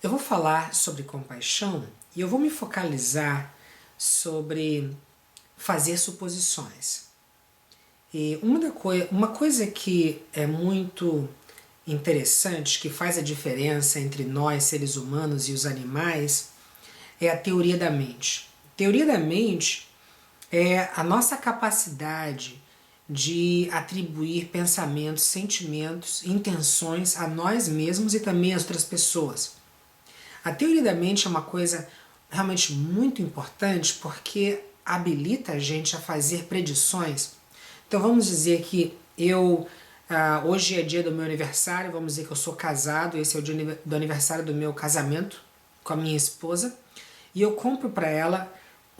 Eu vou falar sobre compaixão e eu vou me focalizar sobre fazer suposições. E uma coisa que é muito interessante, que faz a diferença entre nós, seres humanos, e os animais, é a teoria da mente. A teoria da mente é a nossa capacidade de atribuir pensamentos, sentimentos, intenções a nós mesmos e também às outras pessoas. A teoria da mente é uma coisa realmente muito importante porque habilita a gente a fazer predições. Então vamos dizer que hoje é dia do meu aniversário, vamos dizer que eu sou casado, esse é o dia do aniversário do meu casamento com a minha esposa, e eu compro para ela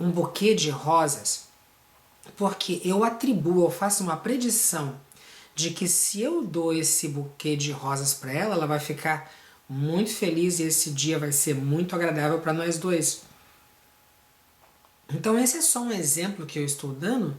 um buquê de rosas, porque eu faço uma predição de que se eu dou esse buquê de rosas para ela, ela vai ficar muito feliz e esse dia vai ser muito agradável para nós dois. Então esse é só um exemplo que eu estou dando,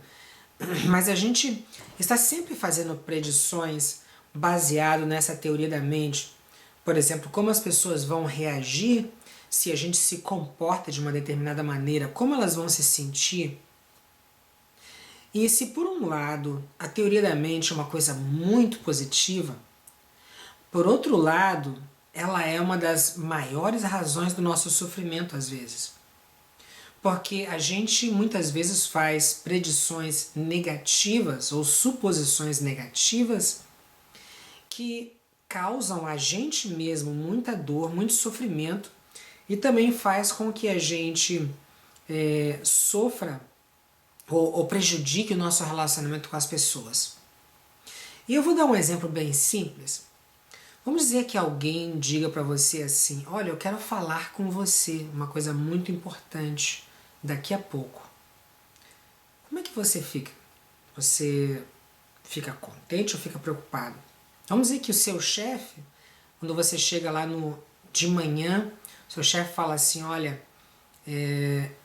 mas a gente está sempre fazendo predições baseado nessa teoria da mente. Por exemplo, como as pessoas vão reagir se a gente se comporta de uma determinada maneira, como elas vão se sentir. E se por um lado a teoria da mente é uma coisa muito positiva, por outro lado, ela é uma das maiores razões do nosso sofrimento às vezes. Porque a gente muitas vezes faz predições negativas ou suposições negativas que causam a gente mesmo muita dor, muito sofrimento e também faz com que a gente sofra ou prejudique o nosso relacionamento com as pessoas. E eu vou dar um exemplo bem simples. Vamos dizer que alguém diga para você assim: olha, eu quero falar com você, uma coisa muito importante, daqui a pouco. Como é que você fica? Você fica contente ou fica preocupado? Vamos dizer que o seu chefe, quando você chega lá de manhã, seu chefe fala assim: olha,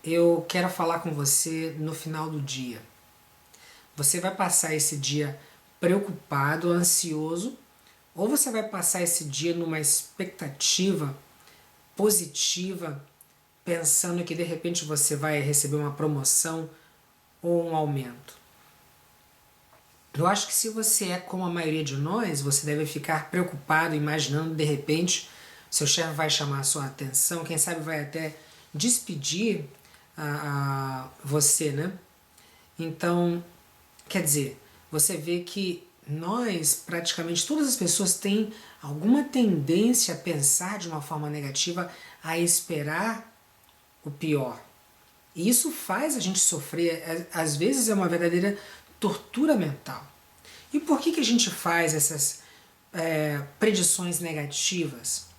eu quero falar com você no final do dia. Você vai passar esse dia preocupado, ansioso, ou você vai passar esse dia numa expectativa positiva, pensando que de repente você vai receber uma promoção ou um aumento? Eu acho que se você é como a maioria de nós, você deve ficar preocupado, imaginando de repente seu chefe vai chamar a sua atenção, quem sabe vai até despedir a você, né? Então, quer dizer, você vê que nós, praticamente todas as pessoas têm alguma tendência a pensar de uma forma negativa, a esperar o pior. E isso faz a gente sofrer, às vezes é uma verdadeira tortura mental. E por que a gente faz essas predições negativas?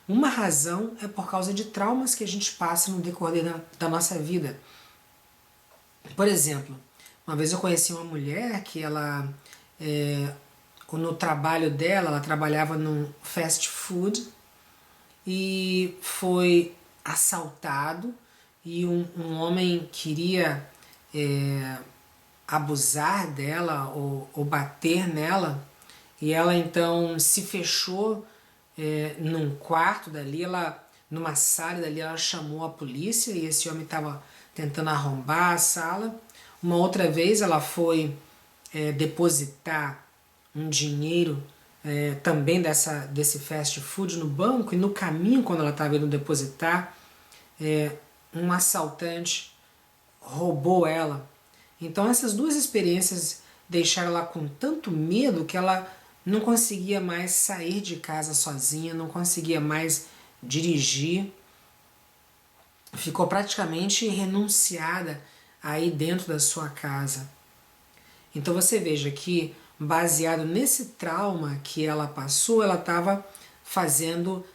Uma razão é por causa de traumas que a gente passa no decorrer da nossa vida. Por exemplo, uma vez eu conheci uma mulher que ela, no trabalho dela, ela trabalhava num fast food e foi assaltado e um homem queria abusar dela ou bater nela e ela então se fechou num quarto dali, numa sala dali, ela chamou a polícia e esse homem estava tentando arrombar a sala. Uma outra vez ela foi depositar um dinheiro também desse fast food no banco e no caminho, quando ela estava indo depositar, um assaltante roubou ela. Então essas duas experiências deixaram ela com tanto medo que ela não conseguia mais sair de casa sozinha, não conseguia mais dirigir, ficou praticamente renunciada aí dentro da sua casa. Então você veja que, baseado nesse trauma que ela passou, ela estava fazendo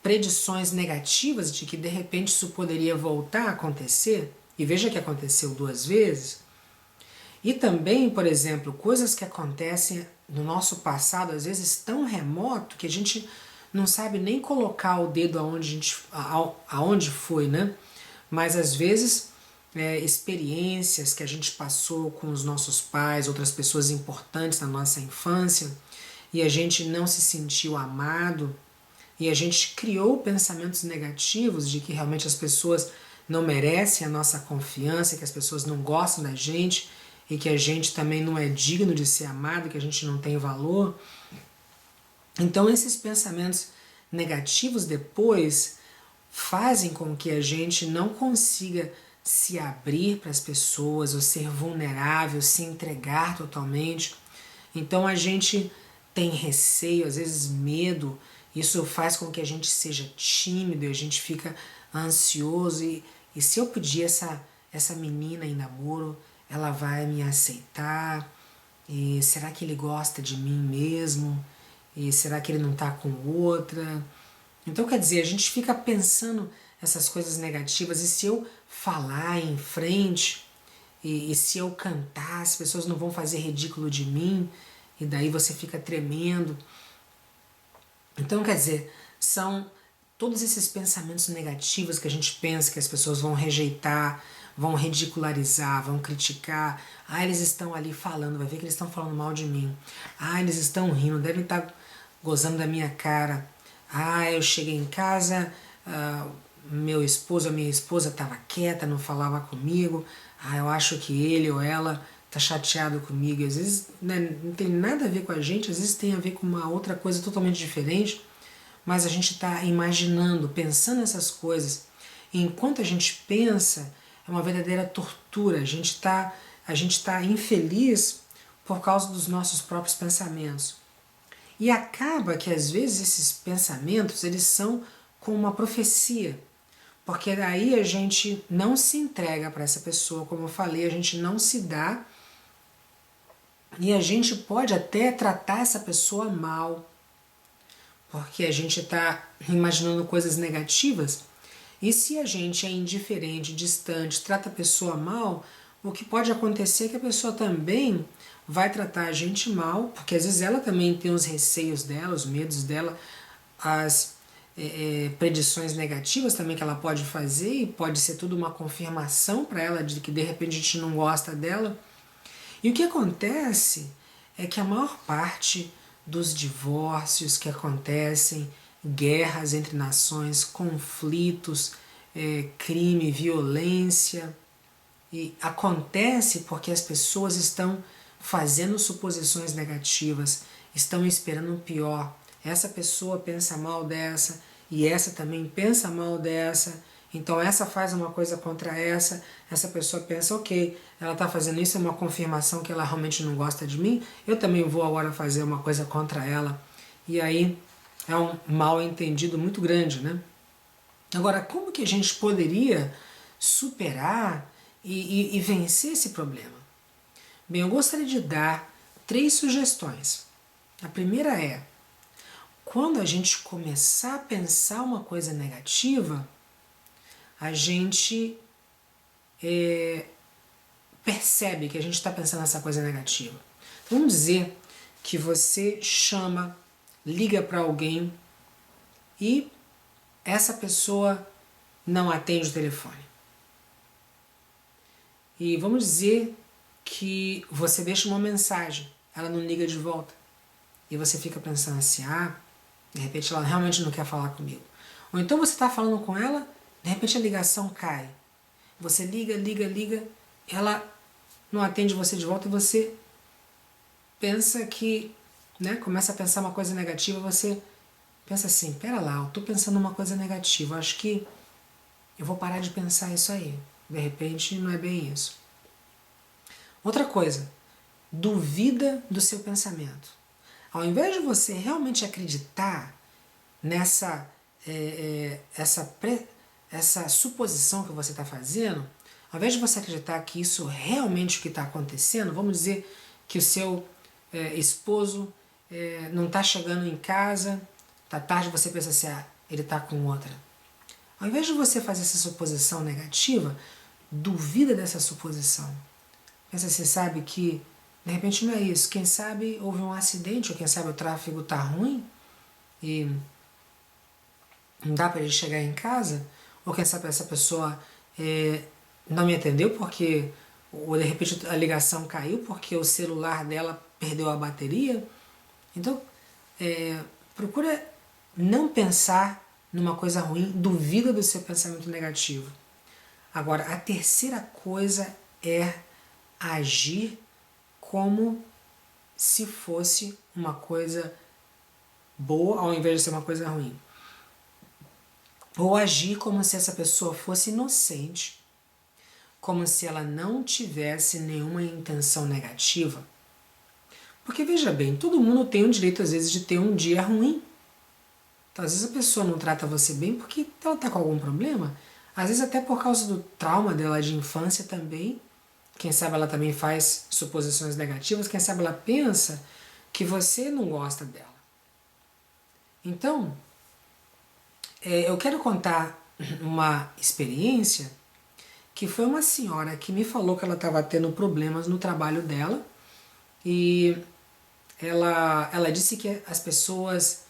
predições negativas de que de repente isso poderia voltar a acontecer, e veja que aconteceu duas vezes. E também, por exemplo, coisas que acontecem no nosso passado, às vezes tão remoto, que a gente não sabe nem colocar o dedo aonde foi, né? Mas às vezes experiências que a gente passou com os nossos pais, outras pessoas importantes na nossa infância, e a gente não se sentiu amado, e a gente criou pensamentos negativos de que realmente as pessoas não merecem a nossa confiança, que as pessoas não gostam da gente e que a gente também não é digno de ser amado, que a gente não tem valor. Então esses pensamentos negativos depois fazem com que a gente não consiga se abrir para as pessoas ou ser vulnerável, se entregar totalmente. Então a gente tem receio, às vezes medo, isso faz com que a gente seja tímido, a gente fica ansioso e se eu pedir essa menina em namoro, ela vai me aceitar? E será que ele gosta de mim mesmo? E será que ele não está com outra? Então, quer dizer, a gente fica pensando essas coisas negativas, e se eu falar em frente, e se eu cantar, as pessoas não vão fazer ridículo de mim, e daí você fica tremendo. Então, quer dizer, são todos esses pensamentos negativos que a gente pensa que as pessoas vão rejeitar, vão ridicularizar, vão criticar. Ah, eles estão ali falando, vai ver que eles estão falando mal de mim. Ah, eles estão rindo, devem estar gozando da minha cara. Ah, eu cheguei em casa, meu esposo ou minha esposa estava quieta, não falava comigo. Ah, eu acho que ele ou ela está chateado comigo. E às vezes, né, não tem nada a ver com a gente, às vezes tem a ver com uma outra coisa totalmente diferente, mas a gente está imaginando, pensando essas coisas. E enquanto a gente pensa, é uma verdadeira tortura. A gente tá infeliz por causa dos nossos próprios pensamentos. E acaba que às vezes esses pensamentos eles são como uma profecia, porque daí a gente não se entrega para essa pessoa, como eu falei, a gente não se dá e a gente pode até tratar essa pessoa mal, porque a gente está imaginando coisas negativas. E se a gente é indiferente, distante, trata a pessoa mal, o que pode acontecer é que a pessoa também vai tratar a gente mal, porque às vezes ela também tem os receios dela, os medos dela, as predições negativas também que ela pode fazer, e pode ser tudo uma confirmação para ela de que de repente a gente não gosta dela. E o que acontece é que a maior parte dos divórcios que acontecem, guerras entre nações, conflitos, crime, violência, e acontece porque as pessoas estão fazendo suposições negativas, estão esperando o pior. Essa pessoa pensa mal dessa e essa também pensa mal dessa. Então essa faz uma coisa contra essa pessoa pensa, ok, ela está fazendo isso, é uma confirmação que ela realmente não gosta de mim, eu também vou agora fazer uma coisa contra ela. E aí é um mal entendido muito grande, né? Agora, como que a gente poderia superar e vencer esse problema? Bem, eu gostaria de dar 3 sugestões. A primeira é, quando a gente começar a pensar uma coisa negativa, a gente percebe que a gente está pensando essa coisa negativa. Então, vamos dizer que você chama, liga para alguém e essa pessoa não atende o telefone. E vamos dizer que você deixa uma mensagem, ela não liga de volta. E você fica pensando assim, de repente ela realmente não quer falar comigo. Ou então você está falando com ela, de repente a ligação cai. Você liga, ela não atende você de volta e você pensa que, né, começa a pensar uma coisa negativa, você pensa assim, pera lá, eu estou pensando uma coisa negativa, acho que eu vou parar de pensar isso aí. De repente não é bem isso. Outra coisa, duvida do seu pensamento. Ao invés de você realmente acreditar nessa essa suposição que você está fazendo, ao invés de você acreditar que isso realmente é o que está acontecendo, vamos dizer que o seu esposo não está chegando em casa, está tarde, você pensa assim, ele está com outra. Ao invés de você fazer essa suposição negativa, duvida dessa suposição. Pensa, você sabe que de repente não é isso. Quem sabe houve um acidente, ou quem sabe o tráfego está ruim e não dá para ele chegar em casa, ou quem sabe essa pessoa não me atendeu porque, ou de repente a ligação caiu porque o celular dela perdeu a bateria. Então, procura não pensar numa coisa ruim, duvida do seu pensamento negativo. Agora, a terceira coisa é agir como se fosse uma coisa boa ao invés de ser uma coisa ruim. Ou agir como se essa pessoa fosse inocente, como se ela não tivesse nenhuma intenção negativa. Porque veja bem, todo mundo tem o direito às vezes de ter um dia ruim. Então, às vezes a pessoa não trata você bem porque ela está com algum problema, às vezes até por causa do trauma dela de infância também. Quem sabe ela também faz suposições negativas, quem sabe ela pensa que você não gosta dela. Então, eu quero contar uma experiência que foi uma senhora que me falou que ela estava tendo problemas no trabalho dela e ela disse que as pessoas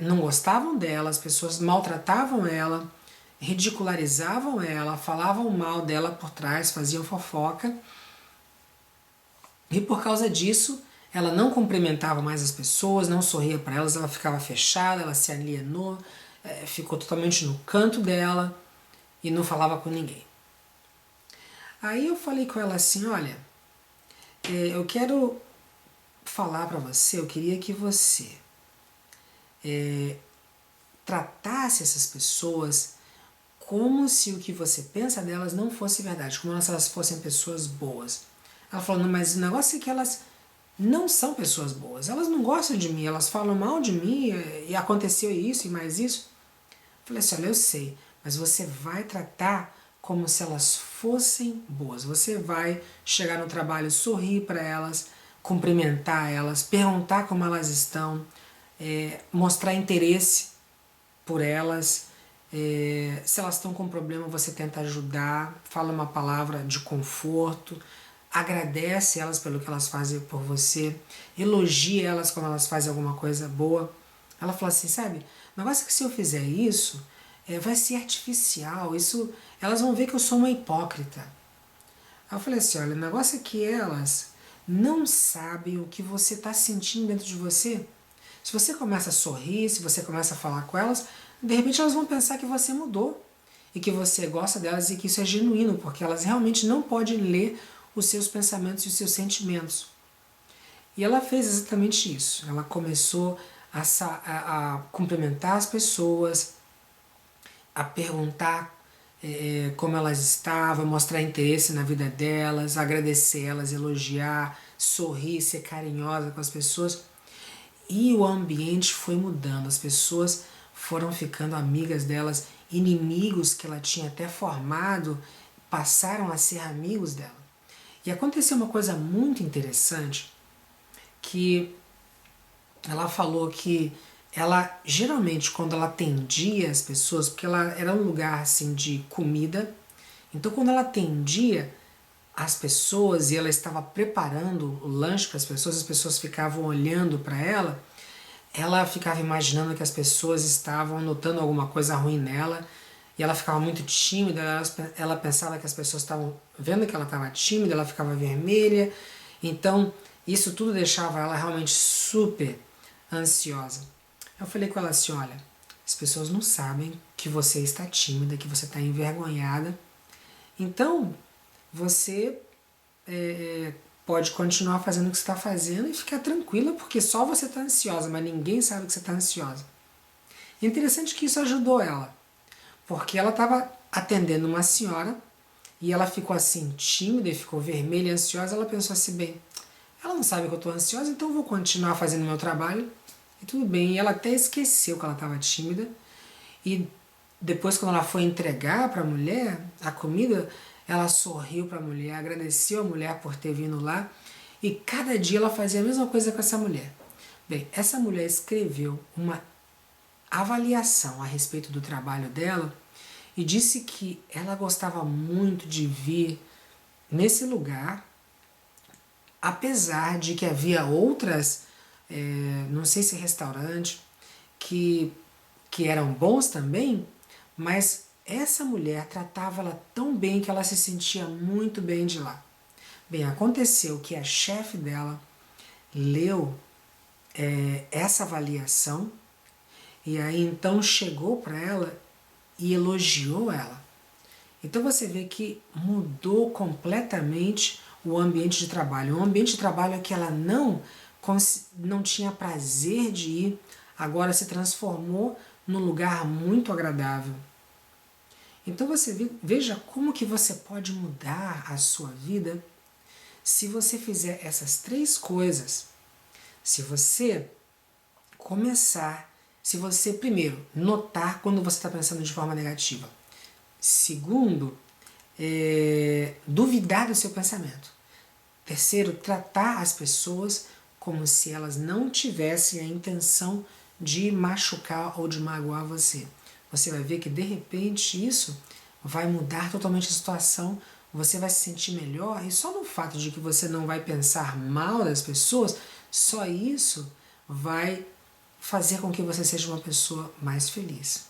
não gostavam dela, as pessoas maltratavam ela, ridicularizavam ela, falavam mal dela por trás, faziam fofoca. E por causa disso, ela não cumprimentava mais as pessoas, não sorria para elas, ela ficava fechada, ela se alienou, ficou totalmente no canto dela e não falava com ninguém. Aí eu falei com ela assim, olha, eu quero falar para você, eu queria que você tratasse essas pessoas como se o que você pensa delas não fosse verdade, como se elas fossem pessoas boas. Ela falou, não, mas o negócio é que elas não são pessoas boas, elas não gostam de mim, elas falam mal de mim e aconteceu isso e mais isso. Eu falei assim, olha, eu sei, mas você vai tratar como se elas fossem boas. Você vai chegar no trabalho, sorrir para elas, cumprimentar elas, perguntar como elas estão, mostrar interesse por elas. Se elas estão com problema, você tenta ajudar, fala uma palavra de conforto, agradece elas pelo que elas fazem por você, elogia elas quando elas fazem alguma coisa boa. Ela falou assim, sabe, o negócio é que se eu fizer isso, vai ser artificial, isso, elas vão ver que eu sou uma hipócrita. Aí eu falei assim, olha, o negócio é que elas não sabem o que você está sentindo dentro de você. Se você começa a sorrir, se você começa a falar com elas, de repente elas vão pensar que você mudou e que você gosta delas e que isso é genuíno, porque elas realmente não podem ler os seus pensamentos e os seus sentimentos. E ela fez exatamente isso. Ela começou a cumprimentar as pessoas, a perguntar como elas estavam, mostrar interesse na vida delas, agradecer elas, elogiar, sorrir, ser carinhosa com as pessoas. E o ambiente foi mudando, as pessoas foram ficando amigas delas, inimigos que ela tinha até formado passaram a ser amigos dela. E aconteceu uma coisa muito interessante, que ela falou que ela geralmente quando ela atendia as pessoas, porque ela era um lugar assim de comida, então quando ela atendia as pessoas e ela estava preparando o lanche para as pessoas ficavam olhando para ela ficava imaginando que as pessoas estavam notando alguma coisa ruim nela e ela ficava muito tímida, ela pensava que as pessoas estavam vendo que ela estava tímida, ela ficava vermelha, então isso tudo deixava ela realmente super ansiosa. Eu falei com ela assim, olha, as pessoas não sabem que você está tímida, que você está envergonhada, então você pode continuar fazendo o que você está fazendo e ficar tranquila, porque só você está ansiosa, mas ninguém sabe que você está ansiosa. E é interessante que isso ajudou ela, porque ela estava atendendo uma senhora e ela ficou assim tímida e ficou vermelha e ansiosa. Ela pensou assim, bem, ela não sabe que eu estou ansiosa, então eu vou continuar fazendo o meu trabalho e tudo bem. E ela até esqueceu que ela estava tímida e depois quando ela foi entregar para a mulher a comida, ela sorriu para a mulher, agradeceu a mulher por ter vindo lá e cada dia ela fazia a mesma coisa com essa mulher. Bem, essa mulher escreveu uma avaliação a respeito do trabalho dela e disse que ela gostava muito de vir nesse lugar, apesar de que havia outras, não sei se restaurante, que eram bons também, mas essa mulher tratava ela tão bem que ela se sentia muito bem de lá. Bem, aconteceu que a chefe dela leu essa avaliação E aí então chegou para ela e elogiou ela. Então você vê que mudou completamente o ambiente de trabalho. Um ambiente de trabalho que ela não tinha prazer de ir, agora se transformou num lugar muito agradável. Então você veja como que você pode mudar a sua vida se você fizer essas 3 coisas. Se você começar, se você primeiro notar quando você está pensando de forma negativa. Segundo, duvidar do seu pensamento. Terceiro, tratar as pessoas como se elas não tivessem a intenção de machucar ou de magoar você. Você vai ver que de repente isso vai mudar totalmente a situação, você vai se sentir melhor, e só no fato de que você não vai pensar mal das pessoas, só isso vai fazer com que você seja uma pessoa mais feliz.